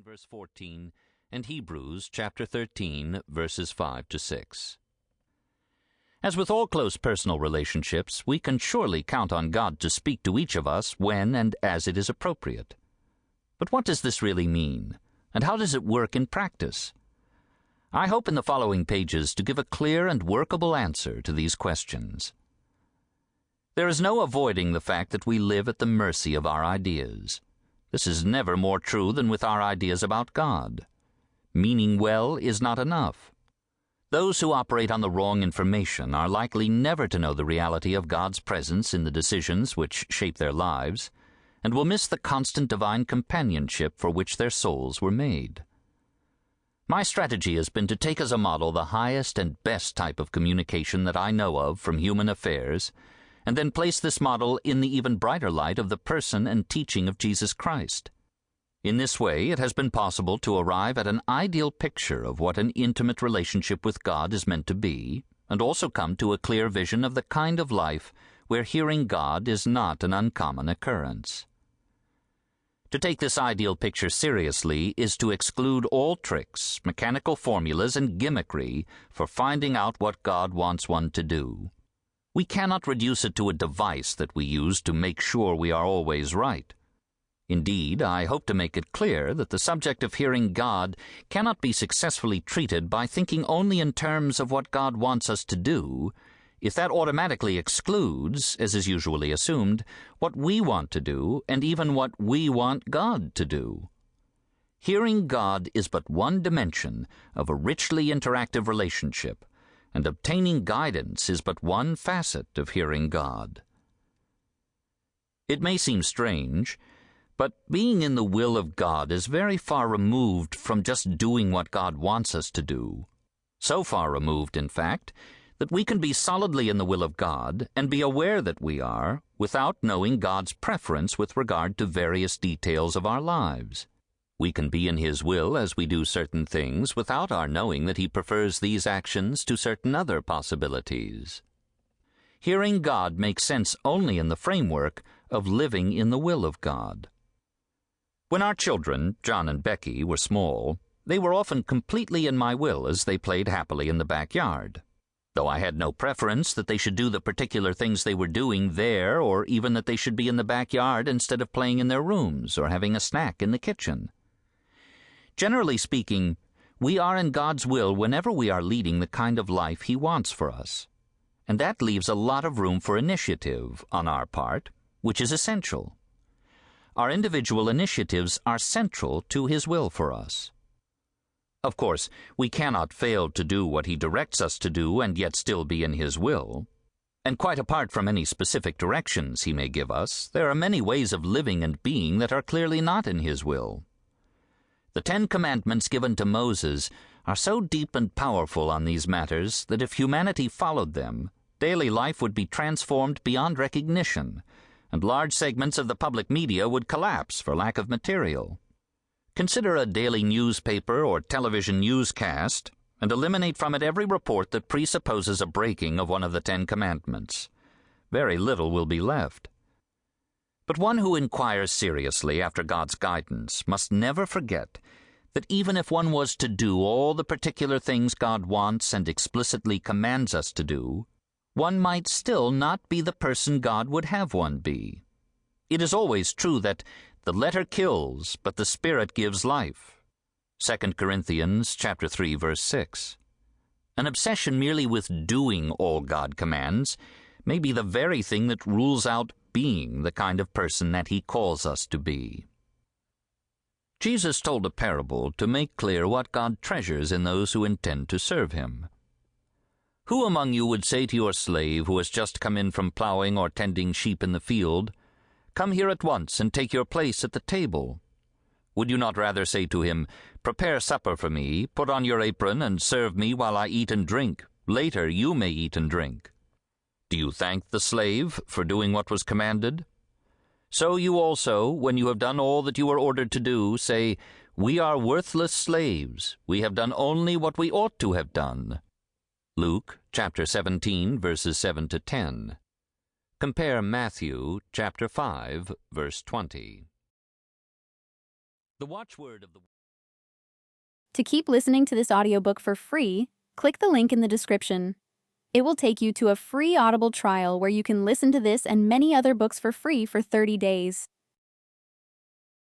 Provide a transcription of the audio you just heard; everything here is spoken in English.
verse 14, and Hebrews chapter 13, verses 5 to 6. As with all close personal relationships, we can surely count on God to speak to each of us when and as it is appropriate. But what does this really mean, and how does it work in practice? I hope in the following pages to give a clear and workable answer to these questions. There is no avoiding the fact that we live at the mercy of our ideas. This is never more true than with our ideas about God. Meaning well is not enough. Those who operate on the wrong information are likely never to know the reality of God's presence in the decisions which shape their lives, and will miss the constant divine companionship for which their souls were made. My strategy has been to take as a model the highest and best type of communication that I know of from human affairs, and then place this model in the even brighter light of the person and teaching of Jesus Christ. In this way, it has been possible to arrive at an ideal picture of what an intimate relationship with God is meant to be, and also come to a clear vision of the kind of life where hearing God is not an uncommon occurrence. To take this ideal picture seriously is to exclude all tricks, mechanical formulas, and gimmickry for finding out what God wants one to do. We cannot reduce it to a device that we use to make sure we are always right. Indeed, I hope to make it clear that the subject of hearing God cannot be successfully treated by thinking only in terms of what God wants us to do, if that automatically excludes, as is usually assumed, what we want to do and even what we want God to do. Hearing God is but one dimension of a richly interactive relationship, and obtaining guidance is but one facet of hearing God. It may seem strange, but being in the will of God is very far removed from just doing what God wants us to do. So far removed, in fact, that we can be solidly in the will of God and be aware that we are, without knowing God's preference with regard to various details of our lives. We can be in His will as we do certain things without our knowing that He prefers these actions to certain other possibilities. Hearing God makes sense only in the framework of living in the will of God. When our children, John and Becky, were small, they were often completely in my will as they played happily in the backyard. Though I had no preference that they should do the particular things they were doing there, or even that they should be in the backyard instead of playing in their rooms or having a snack in the kitchen. Generally speaking, we are in God's will whenever we are leading the kind of life He wants for us. And that leaves a lot of room for initiative on our part, which is essential. Our individual initiatives are central to His will for us. Of course, we cannot fail to do what He directs us to do and yet still be in His will. And quite apart from any specific directions He may give us, there are many ways of living and being that are clearly not in His will. The 10 Commandments given to Moses are so deep and powerful on these matters that if humanity followed them, daily life would be transformed beyond recognition, and large segments of the public media would collapse for lack of material. Consider a daily newspaper or television newscast, and eliminate from it every report that presupposes a breaking of one of the 10 Commandments. Very little will be left. But one who inquires seriously after God's guidance must never forget that even if one was to do all the particular things God wants and explicitly commands us to do, one might still not be the person God would have one be. It is always true that the letter kills, but the Spirit gives life. 2 Corinthians chapter 3, verse 6. An obsession merely with doing all God commands may be the very thing that rules out being the kind of person that He calls us to be. Jesus told a parable to make clear what God treasures in those who intend to serve Him. Who among you would say to your slave who has just come in from plowing or tending sheep in the field, "Come here at once and take your place at the table"? Would you not rather say to him, "Prepare supper for me, put on your apron, and serve me while I eat and drink. Later you may eat and drink"? Do you thank the slave for doing what was commanded? So you also, when you have done all that you were ordered to do, say, "We are worthless slaves. We have done only what we ought to have done." Luke chapter 17, verses 7 to 10. Compare Matthew chapter 5, verse 20. The watchword of the To keep listening to this audiobook for free, click the link in the description. It will take you to a free Audible trial where you can listen to this and many other books for free for 30 days.